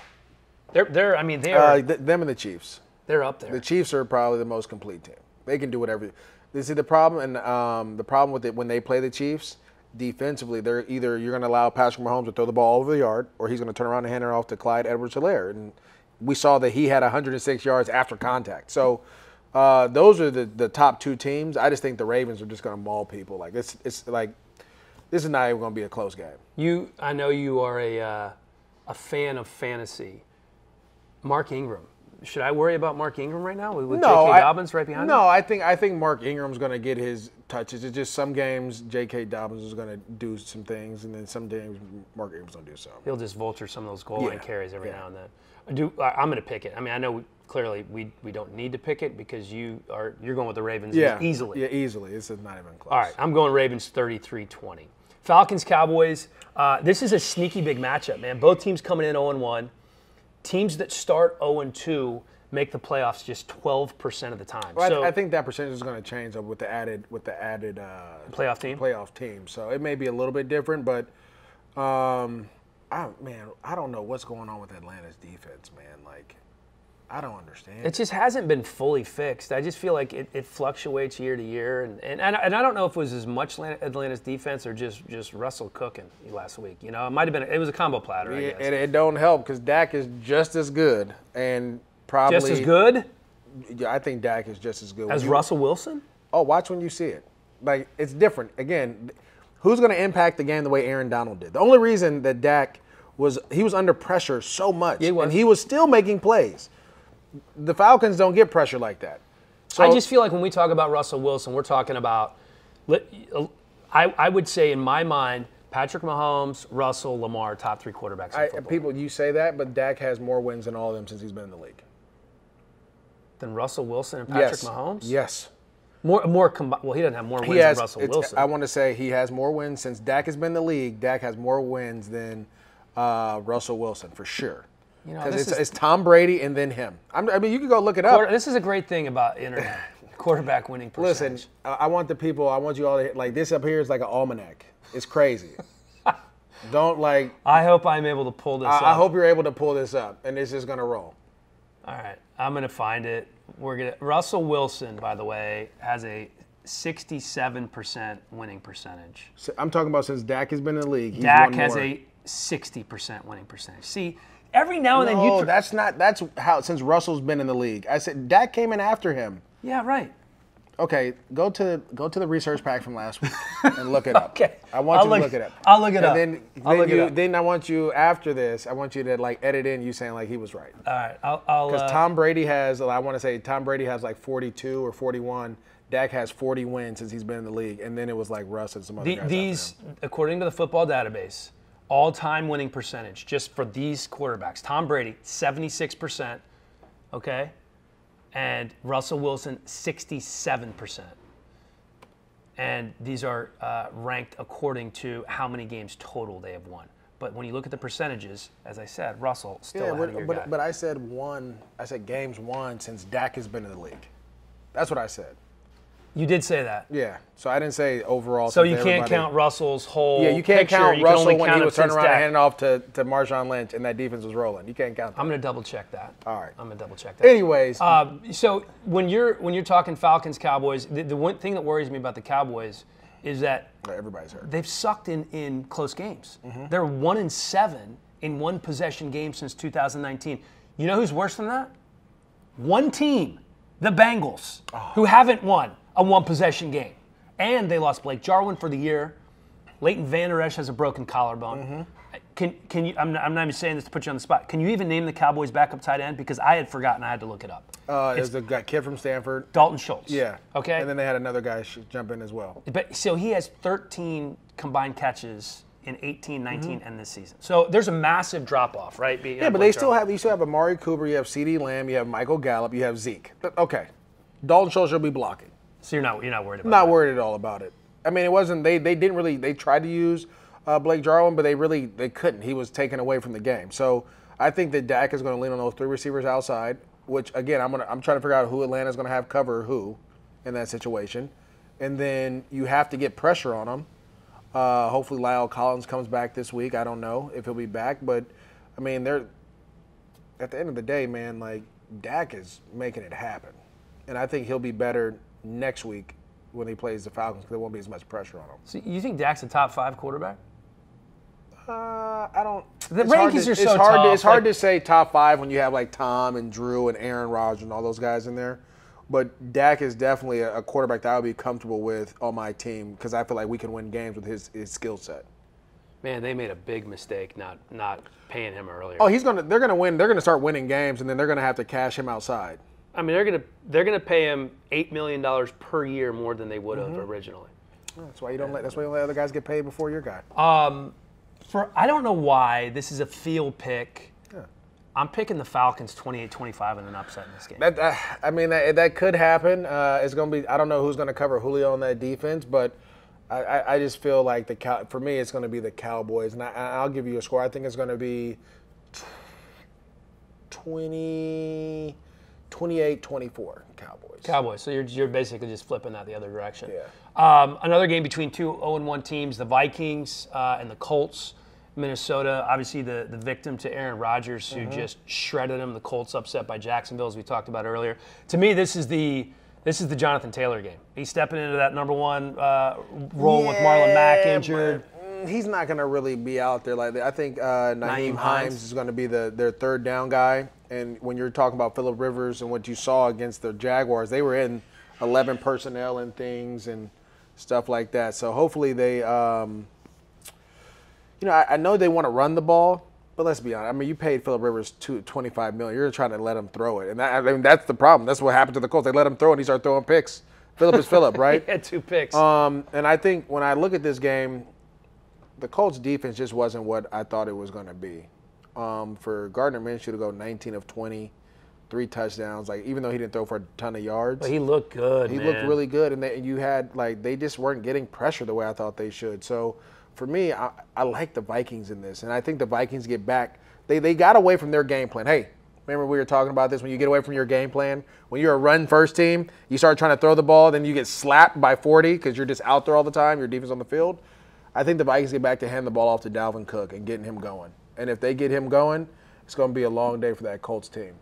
They are. Them and the Chiefs. They're up there. The Chiefs are probably the most complete team. They can do whatever. This is the problem, and the problem with it when they play the Chiefs defensively, they're either you're going to allow Patrick Mahomes to throw the ball over the yard, or he's going to turn around and hand it off to Clyde Edwards-Helaire. And we saw that he had 106 yards after contact. So those are the top 2 teams. I just think the Ravens are just going to maul people. Like it's like this is not even going to be a close game. I know you are a fan of fantasy. Mark Ingram. Should I worry about Mark Ingram right now with J.K. Dobbins right behind him? No, I think Mark Ingram's going to get his touches. It's just some games J.K. Dobbins is going to do some things, and then some games Mark Ingram's going to do something. He'll just vulture some of those goal line carries every now and then. I'm going to pick it. I mean, I know clearly we don't need to pick it because you're going with the Ravens easily. Yeah, easily. This is not even close. All right, I'm going Ravens 33-20. Falcons, Cowboys. This is a sneaky big matchup, man. Both teams coming in 0-1. Teams that start 0-2 make the playoffs just 12% of the time. Well, so I think that percentage is going to change with the added playoff team. So it may be a little bit different, but I don't know what's going on with Atlanta's defense, man. Like, I don't understand. It just hasn't been fully fixed. I just feel like it fluctuates year to year, and I don't know if it was as much Atlanta's defense or just Russell cooking last week. You know, it might have been. It was a combo platter. I guess. And it don't help because Dak is just as good and probably just as good. Yeah, I think Dak is just as good as Russell Wilson. Oh, watch when you see it. Like, it's different. Again, who's going to impact the game the way Aaron Donald did? The only reason that Dak was under pressure so much, and he was still making plays. The Falcons don't get pressure like that. So I just feel like when we talk about Russell Wilson, we're talking about, I would say in my mind, Patrick Mahomes, Russell, Lamar, top 3 quarterbacks in football. People, you say that, but Dak has more wins than all of them since he's been in the league. Than Russell Wilson and Patrick Mahomes? Yes. Well, he doesn't have more wins than Russell Wilson. I want to say he has more wins since Dak has been in the league. Dak has more wins than Russell Wilson for sure. Because it's Tom Brady and then him. I mean, you can go look it up. This is a great thing about internet. Quarterback winning percentage. Listen, I want you all to, like, this up here is like an almanac. It's crazy. I hope I'm able to pull this up. I hope you're able to pull this up, and it's just going to roll. All right. I'm going to find it. Russell Wilson, by the way, has a 67% winning percentage. So I'm talking about since Dak has been in the league. Dak has a 60% winning percentage. See, every now and then that's how since Russell's been in the league. I said Dak came in after him. Yeah, right. Okay, go to the research pack from last week and look it up. Okay. I want you to look it up. I'll look it up. Then I want you after this. I want you to like edit in you saying like he was right. All right. Because Tom Brady has like 42 or 41. Dak has 40 wins since he's been in the league, and then it was like Russ and some other guys. These, according to the football database, all-time winning percentage just for these quarterbacks. Tom Brady, 76%. Okay. And Russell Wilson, 67%. And these are ranked according to how many games total they have won. But when you look at the percentages, as I said, Russell still ahead of your guy. But I said games won since Dak has been in the league. That's what I said. You did say that. Yeah. So I didn't say overall. So you can't count Russell's whole you can't picture. count you Russell can only when count he was turning around Dak. and handing off to Marshawn Lynch and that defense was rolling. You can't count that. I'm going to double check that. All right. I'm going to double check that. Anyways. So when you're talking Falcons, Cowboys, the one thing that worries me about the Cowboys is that everybody's hurt. They've sucked in close games. Mm-hmm. They're 1-7 in one possession games since 2019. You know who's worse than that? One team the Bengals, who haven't won a one-possession game. And they lost Blake Jarwin for the year. Leighton Vander Esch has a broken collarbone. Can you? I'm not even saying this to put you on the spot. Can you even name the Cowboys' backup tight end? Because I had forgotten. I had to look it up. There's the guy, kid from Stanford. Dalton Schultz. Yeah. Okay. And then they had another guy jump in as well. But so he has 13 combined catches in 18, 19, and this season. So there's a massissive drop-off, right? Yeah, but you still have Amari Cooper, you have CeeDee Lamb, you have Michael Gallup, you have Zeke. Okay. Dalton Schultz will be blocking. So you're not worried about it? Not worried at all about it. I mean, it wasn't, they didn't really, they tried to use Blake Jarwin, but they couldn't. He was taken away from the game. So I think that Dak is going to lean on those three receivers outside, which again, I'm trying to figure out who Atlanta's going to have cover who in that situation. And then you have to get pressure on them. Hopefully Lyle Collins comes back this week. I don't know if he'll be back, but I mean, at the end of the day, man, like Dak is making it happen. And I think he'll be better next week when he plays the Falcons because there won't be as much pressure on him. So you think Dak's a top 5 quarterback? I don't. The rankings are so tough. It's hard to say top 5 when you have like Tom and Drew and Aaron Rodgers and all those guys in there. But Dak is definitely a quarterback that I would be comfortable with on my team because I feel like we can win games with his skill set. Man, they made a big mistake not paying him earlier. Oh, they're gonna win. They're gonna start winning games, and then they're gonna have to cash him outside. I mean, they're gonna pay him $8 million per year more than they would have originally. That's why you don't let other guys get paid before your guy. I don't know why this is a field pick. Yeah. I'm picking the Falcons 28-25 in an upset in this game. That could happen. It's gonna be. I don't know who's gonna cover Julio on that defense, but I just feel like for me it's gonna be the Cowboys, and I'll give you a score. I think it's gonna be 28-24 Cowboys. Cowboys. So you're basically just flipping that the other direction. Yeah. Another game between two 0-1 teams, the Vikings and the Colts. Minnesota, obviously the victim to Aaron Rodgers, who just shredded him. The Colts upset by Jacksonville, as we talked about earlier. To me, this is the Jonathan Taylor game. He's stepping into that number 1 role with Marlon Mack injured. He's not going to really be out there like that. I think Nyheim Hines is going to be their third down guy. And when you're talking about Phillip Rivers and what you saw against the Jaguars, they were in 11 personnel and things and stuff like that. So hopefully they, I know they want to run the ball, but let's be honest. I mean, you paid Phillip Rivers $25 million. You're trying to let him throw it, and that's the problem. That's what happened to the Colts. They let him throw, and he started throwing picks. Phillip is Phillip, right? He had 2 picks. And I think when I look at this game, the Colts defense just wasn't what I thought it was going to be. For Gardner Minshew to go 19 of 20, 3 touchdowns, like even though he didn't throw for a ton of yards, but he looked good. He looked really good, and they just weren't getting pressure the way I thought they should. So for me, I like the Vikings in this, and I think the Vikings get back. They got away from their game plan. Hey, remember we were talking about this when you get away from your game plan. When you're a run-first team, you start trying to throw the ball, then you get slapped by 40 because you're just out there all the time. Your defense on the field. I think the Vikings get back to hand the ball off to Dalvin Cook and getting him going. And if they get him going, it's going to be a long day for that Colts team.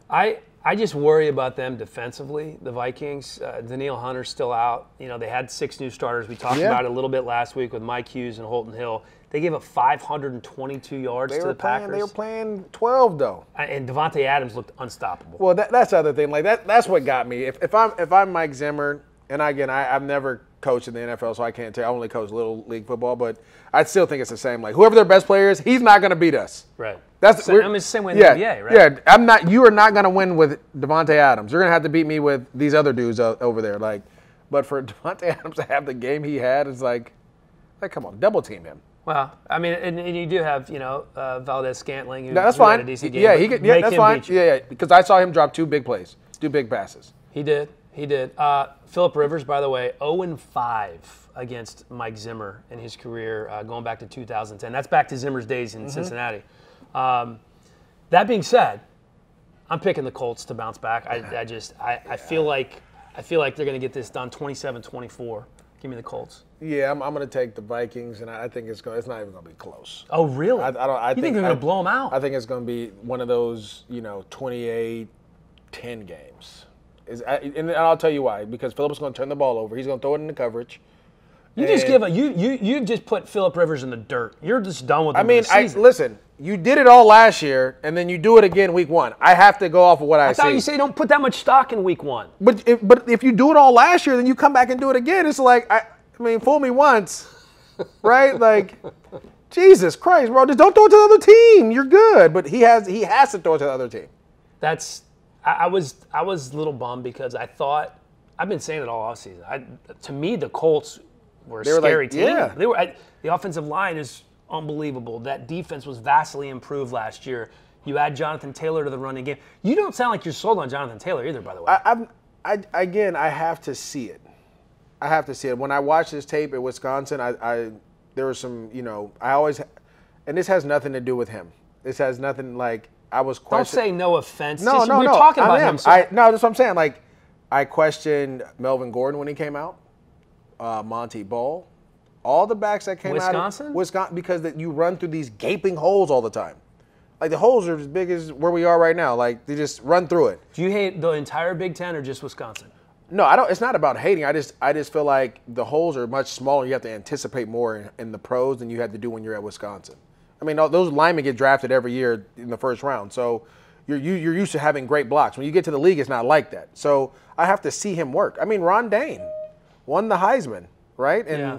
I just worry about them defensively, the Vikings. Danielle Hunter's still out. They had 6 new starters. We talked about it a little bit last week with Mike Hughes and Holton Hill. They gave up 522 yards to the Packers. They were playing 12, though. And Devontae Adams looked unstoppable. Well, that's the other thing. Like that's what got me. If I'm Mike Zimmer, and again, I've never coached in the NFL, so I can't tell. I only coach Little League football, but I still think it's the same. Like whoever their best player is, he's not going to beat us. Right. It's the same way in the NBA, right? Yeah. You are not going to win with Devontae Adams. You're going to have to beat me with these other dudes over there. Like, but for Devontae Adams to have the game he had, it's like come on, double team him. Well, I mean, and you do have Valdez Scantling. That's fine. That's fine. Yeah, because I saw him drop 2 big plays, 2 big passes. He did. Phillip Rivers, by the way, 0-5 against Mike Zimmer in his career, going back to 2010. That's back to Zimmer's days in Cincinnati. That being said, I'm picking the Colts to bounce back. I feel like they're going to get this done 27-24. Give me the Colts. Yeah, I'm going to take the Vikings, and I think it's not even going to be close. Oh, really? I think they're going to blow them out? I think it's going to be one of those 28-10 games. And I'll tell you why. Because Phillip's going to turn the ball over. He's going to throw it into coverage. You just put Phillip Rivers in the dirt. You're just done with him. I mean, listen. you did it all last year, and then you do it again week 1. I have to go off of what I see. I thought you say don't put that much stock in week 1. But if you do it all last year, then you come back and do it again. It's like, I mean, fool me once, right? Like, Jesus Christ, bro, just don't throw it to the other team. You're good. But he has to throw it to the other team. I was a little bummed because I thought, I've been saying it all offseason. To me, the Colts were a scary team. Yeah. The offensive line is unbelievable. That defense was vastly improved last year. You add Jonathan Taylor to the running game. You don't sound like you're sold on Jonathan Taylor either, by the way. I have to see it. I have to see it. When I watched this tape at Wisconsin, there was some, I always, and this has nothing to do with him. This has nothing, like, I was questioning. Don't say no offense. No. We're talking about him. So. No, that's what I'm saying. Like, I questioned Melvin Gordon when he came out, Monty Ball, all the backs that came out of Wisconsin, because you run through these gaping holes all the time. Like, the holes are as big as where we are right now. Like, they just run through it. Do you hate the entire Big Ten or just Wisconsin? No, I don't. It's not about hating. I just feel like the holes are much smaller. You have to anticipate more in the pros than you had to do when you're at Wisconsin. I mean, those linemen get drafted every year in the first round, so you're used to having great blocks. When you get to the league, it's not like that. So I have to see him work. I mean, Ron Dane won the Heisman, right? And yeah.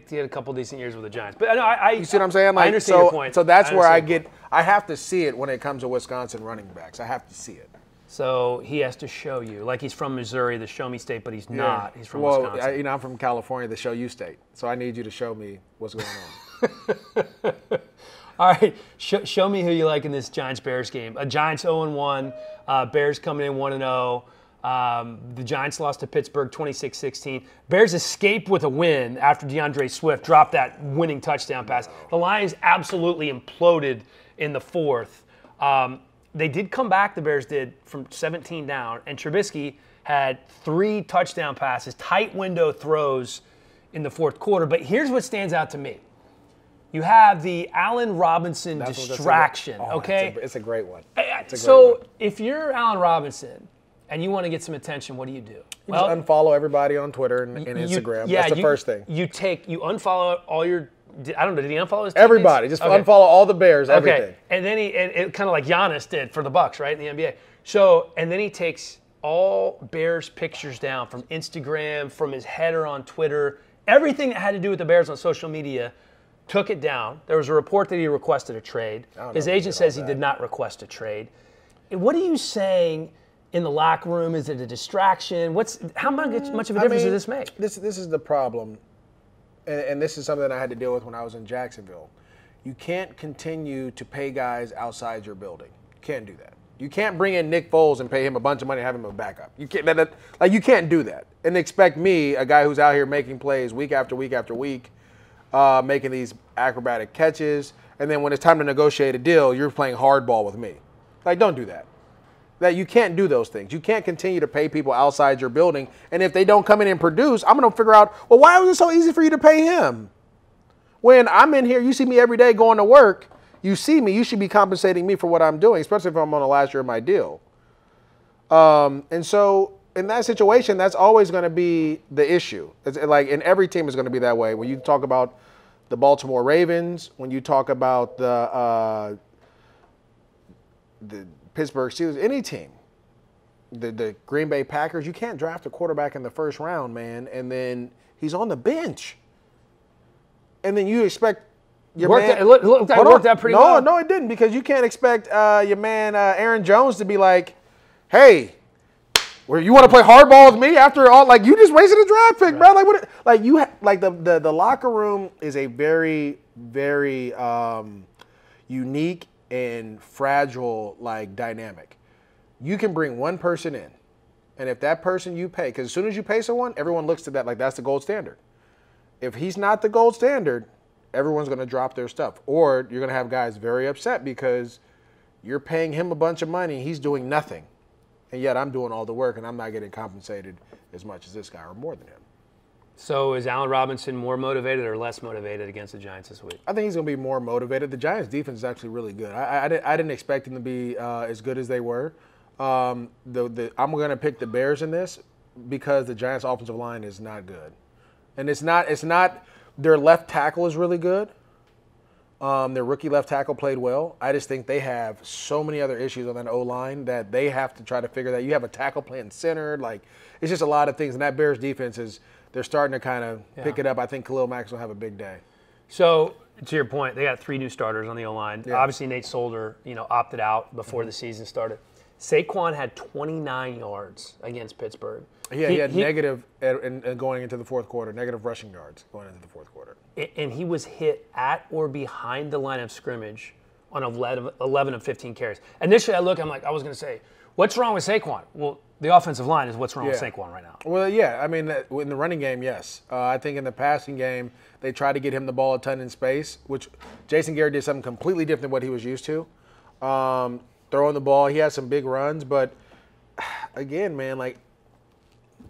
He had a couple decent years with the Giants. But no, you see what I'm saying? Like, I understand your point. So that's where I have to see it when it comes to Wisconsin running backs. I have to see it. So he has to show you. Like, he's from Missouri, the show me state, but he's not. He's from Wisconsin. I'm from California, the show you state. So I need you to show me what's going on. All right, show me who you like in this Giants-Bears game. Giants 0-1, Bears coming in 1-0. The Giants lost to Pittsburgh 26-16. Bears escape with a win after DeAndre Swift dropped that winning touchdown pass. The Lions absolutely imploded in the fourth. They did come back, the Bears did, from 17 down, and Trubisky had 3 touchdown passes, tight window throws in the fourth quarter. But here's what stands out to me. You have the Allen Robinson distraction, okay? It's a great one. If you're Allen Robinson and you want to get some attention, what do? You just unfollow everybody on Twitter and Instagram. That's the first thing. You unfollow all your, I don't know, did he unfollow his teammates? Everybody. Just unfollow all the Bears, everything. Okay, and then it kind of like Giannis did for the Bucks, right, in the NBA. So, and then he takes all Bears pictures down from Instagram, from his header on Twitter, everything that had to do with the Bears on social media, took it down. There was a report that he requested a trade. His agent says he did not request a trade. What are you saying in the locker room? Is it a distraction? How much of a difference does this make? This is the problem, and this is something I had to deal with when I was in Jacksonville. You can't continue to pay guys outside your building. You can't do that. You can't bring in Nick Foles and pay him a bunch of money and have him a backup. You can't. You can't do that and expect me, a guy who's out here making plays week after week after week, making these acrobatic catches, and then when it's time to negotiate a deal, you're playing hardball with me. Like, don't do that. You can't do those things. You can't continue to pay people outside your building, and if they don't come in and produce, I'm going to figure out, well, why was it so easy for you to pay him? When I'm in here, you see me every day going to work, you see me, you should be compensating me for what I'm doing, especially if I'm on the last year of my deal. And so in that situation, that's always going to be the issue. It's like, and every team is going to be that way. When you talk about the Baltimore Ravens, when you talk about the Pittsburgh Steelers, any team, the Green Bay Packers, you can't draft a quarterback in the first round, man, and then he's on the bench. And then you expect your man. It worked out pretty well. No, it didn't, because you can't expect your man Aaron Jones to be like, hey, where you want to play hardball with me after all? Like, you just wasted a draft pick, bro. Like, what? Like, the locker room is a very, very unique and fragile dynamic. You can bring one person in, and if that person you pay, because as soon as you pay someone, everyone looks to that like that's the gold standard. If he's not the gold standard, everyone's going to drop their stuff, or you're going to have guys very upset because you're paying him a bunch of money, he's doing nothing. And yet I'm doing all the work, and I'm not getting compensated as much as this guy or more than him. So is Allen Robinson more motivated or less motivated against the Giants this week? I think he's going to be more motivated. The Giants' defense is actually really good. I didn't expect them to be as good as they were. I'm going to pick the Bears in this because the Giants' offensive line is not good. And it's not their left tackle is really good. Their rookie left tackle played well. I just think they have so many other issues on that O-line that they have to try to figure that. You have a tackle playing center. Like, it's just a lot of things. And that Bears defense they're starting to kind of pick it up. I think Khalil Mack will have a big day. So, to your point, they got 3 new starters on the O-line. Yeah. Obviously, Nate Solder, opted out before the season started. Saquon had 29 yards against Pittsburgh. He had negative going into the fourth quarter, negative rushing yards going into the fourth quarter. And he was hit at or behind the line of scrimmage on 11 of 15 carries. Initially, I was going to say, what's wrong with Saquon? Well, the offensive line is what's wrong with Saquon right now. Well, yeah. I mean, in the running game, yes. I think in the passing game, they tried to get him the ball a ton in space, which Jason Garrett did something completely different than what he was used to. Throwing the ball, he had some big runs, but again, man, like,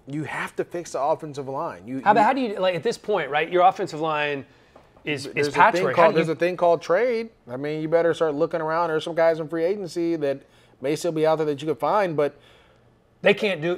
you have to fix the offensive line. How do you, at this point, right? Your offensive line is patchwork. There's a thing called trade. I mean, you better start looking around. There's some guys in free agency that may still be out there that you could find, but they can't do.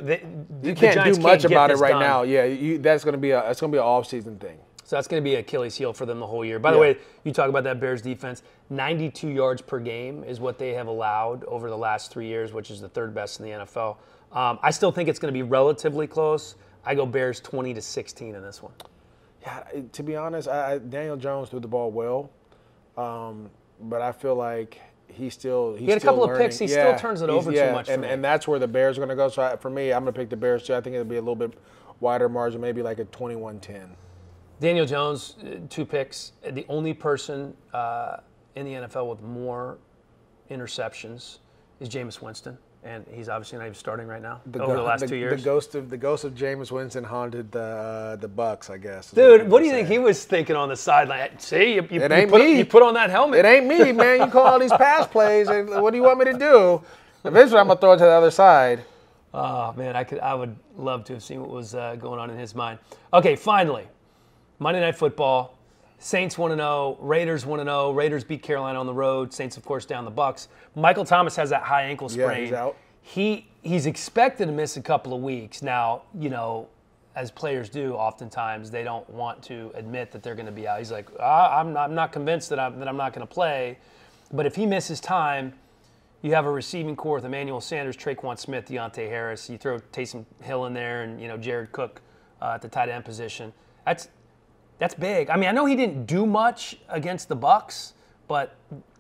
You can't do much about it right now. Yeah, that's going to be an off-season thing. So that's going to be Achilles heel for them the whole year. By the way, you talk about that Bears defense. 92 yards per game is what they have allowed over the last 3 years, which is the 3rd best in the NFL. I still think it's going to be relatively close. I go Bears 20-16 in this one. Yeah, to be honest, Daniel Jones threw the ball well, but I feel like he had a couple of picks. He still turns it over too much. And that's where the Bears are going to go. So for me, I'm going to pick the Bears too. I think it'll be a little bit wider margin, maybe like a 21-10. Daniel Jones, 2 picks. The only person in the NFL with more interceptions is Jameis Winston, and he's obviously not even starting right now over the last 2 years. The ghost of Jameis Winston haunted the Bucs, I guess. Dude, what do you think he was thinking on the sideline? See, you put on that helmet. It ain't me, man. You call all these pass plays, and what do you want me to do? Eventually, I'm gonna throw it to the other side. Oh man, I would love to have seen what was going on in his mind. Okay, finally. Monday Night Football, Saints 1-0, Raiders 1-0. Raiders beat Carolina on the road. Saints, of course, down the Bucs. Michael Thomas has that high ankle sprain. Yeah, he's out. He's expected to miss a couple of weeks. Now, as players do, oftentimes they don't want to admit that they're going to be out. He's like, I'm not convinced that I'm not going to play. But if he misses time, you have a receiving core with Emmanuel Sanders, Traquan Smith, Deontay Harris. You throw Taysom Hill in there and Jared Cook at the tight end position. That's big. I mean, I know he didn't do much against the Bucs, but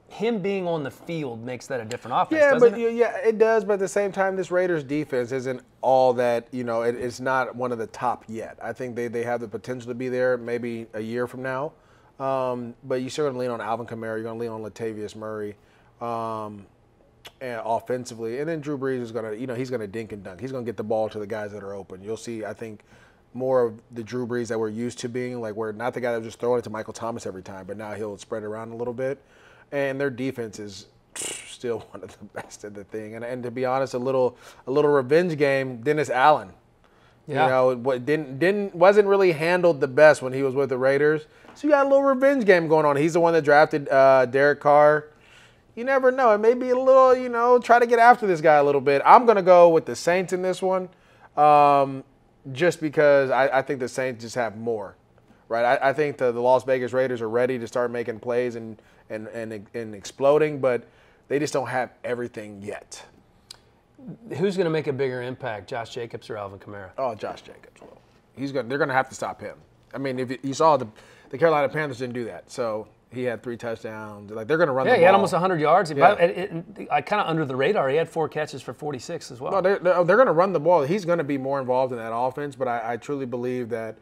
him being on the field makes that a different offense, doesn't it? Yeah, it does. But at the same time, this Raiders defense isn't all that, it's not one of the top yet. I think they have the potential to be there maybe a year from now. But you're still going to lean on Alvin Kamara. You're going to lean on Latavius Murray and offensively. And then Drew Brees is going to, he's going to dink and dunk. He's going to get the ball to the guys that are open. You'll see, I think, more of the Drew Brees that we're used to being, like where not the guy that was just throwing it to Michael Thomas every time, but now he'll spread it around a little bit. And their defense is still one of the best in the thing. And to be honest, a little revenge game. Dennis Allen, wasn't really handled the best when he was with the Raiders. So you got a little revenge game going on. He's the one that drafted Derek Carr. You never know. It may be a little, try to get after this guy a little bit. I'm going to go with the Saints in this one. Just because I think the Saints just have more, right? I think the Las Vegas Raiders are ready to start making plays and exploding, but they just don't have everything yet. Who's going to make a bigger impact, Josh Jacobs or Alvin Kamara? Oh, Josh Jacobs will. They're going to have to stop him. I mean, if you saw the Carolina Panthers didn't do that, so he had 3 touchdowns. Like, they're going to run the ball. Yeah, he had almost 100 yards. Yeah. I kind of under the radar. He had 4 catches for 46 as well. No, they're going to run the ball. He's going to be more involved in that offense, but I truly believe that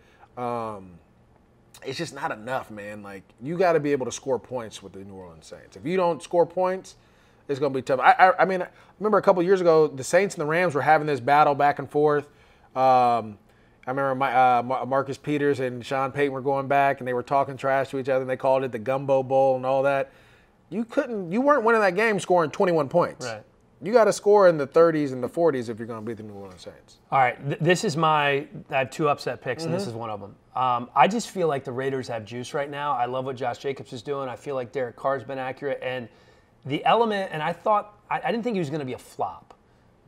it's just not enough, man. Like, you got to be able to score points with the New Orleans Saints. If you don't score points, it's going to be tough. I mean, I remember a couple years ago, the Saints and the Rams were having this battle back and forth. I remember Marcus Peters and Sean Payton were going back, and they were talking trash to each other, and they called it the Gumbo Bowl and all that. You weren't winning that game scoring 21 points. Right. You got to score in the 30s and the 40s if you're going to beat the New Orleans Saints. All right, this is I have 2 upset picks, and this is one of them. I just feel like the Raiders have juice right now. I love what Josh Jacobs is doing. I feel like Derek Carr's been accurate, and the element. And I didn't think he was going to be a flop,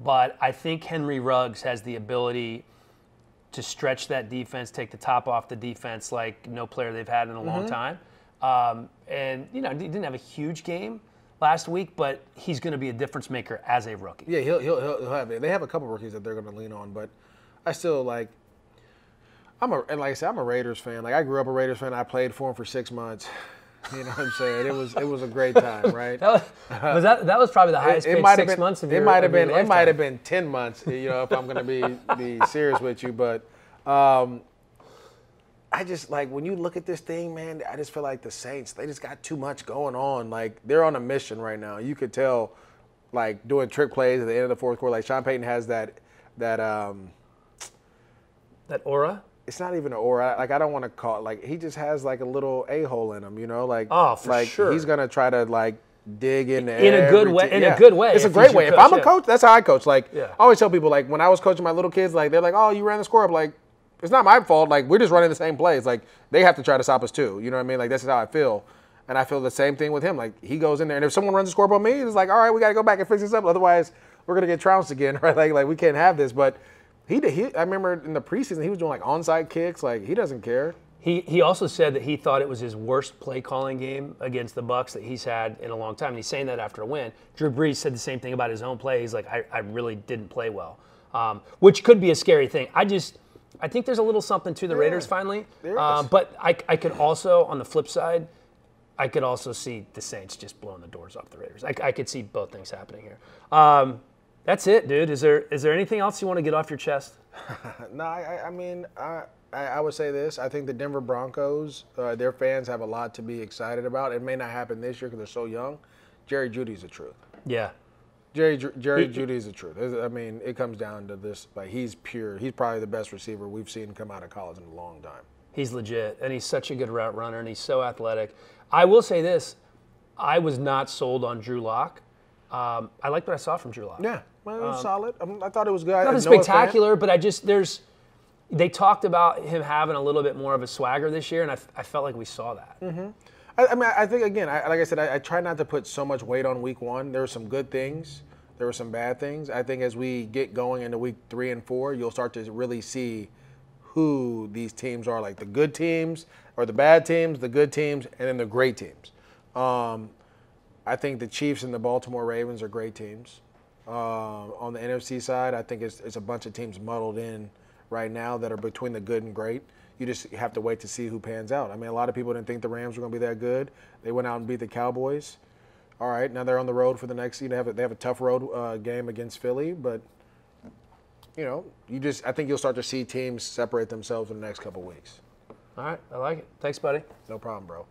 but I think Henry Ruggs has the ability to stretch that defense, take the top off the defense like no player they've had in a long time. And, he didn't have a huge game last week, but he's going to be a difference maker as a rookie. Yeah, he'll have it. They have a couple rookies that they're going to lean on, but I still like I'm a Raiders fan. Like I grew up a Raiders fan. I played for them for 6 months. You know what I'm saying? It was a great time, right? that was probably the highest paid 6 months of your life. It might have been 10 months, if I'm going to be serious with you, but I just like when you look at this thing, man, I just feel like the Saints, they just got too much going on. Like they're on a mission right now. You could tell like doing trick plays at the end of the fourth quarter. Like Sean Payton has that aura. It's not even an aura. Like I don't want to call it. Like he just has like a little a-hole in him, Like sure. He's gonna try to like dig in in a good way. In a good way. It's a great way. If I'm a coach, that's how I coach. Like I always tell people, like when I was coaching my little kids, like they're like, "Oh, you ran the score up." Like it's not my fault. Like we're just running the same plays. Like they have to try to stop us too. You know what I mean? Like this is how I feel. And I feel the same thing with him. Like he goes in there, and if someone runs a score on me, it's like, all right, we got to go back and fix this up. Otherwise, we're gonna get trounced again, right? Like we can't have this. But I remember in the preseason, he was doing like onside kicks. Like he doesn't care. He also said that he thought it was his worst play calling game against the Bucs that he's had in a long time. And he's saying that after a win. Drew Brees said the same thing about his own play. He's like, I really didn't play well, which could be a scary thing. I think there's a little something to the Raiders finally. But I could also, on the flip side, I could also see the Saints just blowing the doors off the Raiders. I could see both things happening here. That's it, dude. Is there anything else you want to get off your chest? No, I would say this. I think the Denver Broncos, their fans have a lot to be excited about. It may not happen this year because they're so young. Jerry Jeudy's the truth. Yeah. Jerry Jeudy's the truth. It comes down to this. Like he's pure. He's probably the best receiver we've seen come out of college in a long time. He's legit, and he's such a good route runner, and he's so athletic. I will say this. I was not sold on Drew Lock. I liked what I saw from Drew Lock. Yeah, well, it was solid. I thought it was good. Not spectacular, but they talked about him having a little bit more of a swagger this year, and I felt like we saw that. Mm-hmm. I think, again, like I said, I try not to put so much weight on week one. There were some good things. There were some bad things. I think as we get going into week 3 and 4, you'll start to really see who these teams are, like the good teams or the bad teams, the good teams, and then the great teams. I think the Chiefs and the Baltimore Ravens are great teams. On the NFC side, I think it's a bunch of teams muddled in right now that are between the good and great. You just have to wait to see who pans out. A lot of people didn't think the Rams were going to be that good. They went out and beat the Cowboys. All right, now they're on the road for the next. They have a tough road game against Philly, but I think you'll start to see teams separate themselves in the next couple weeks. All right, I like it. Thanks, buddy. No problem, bro.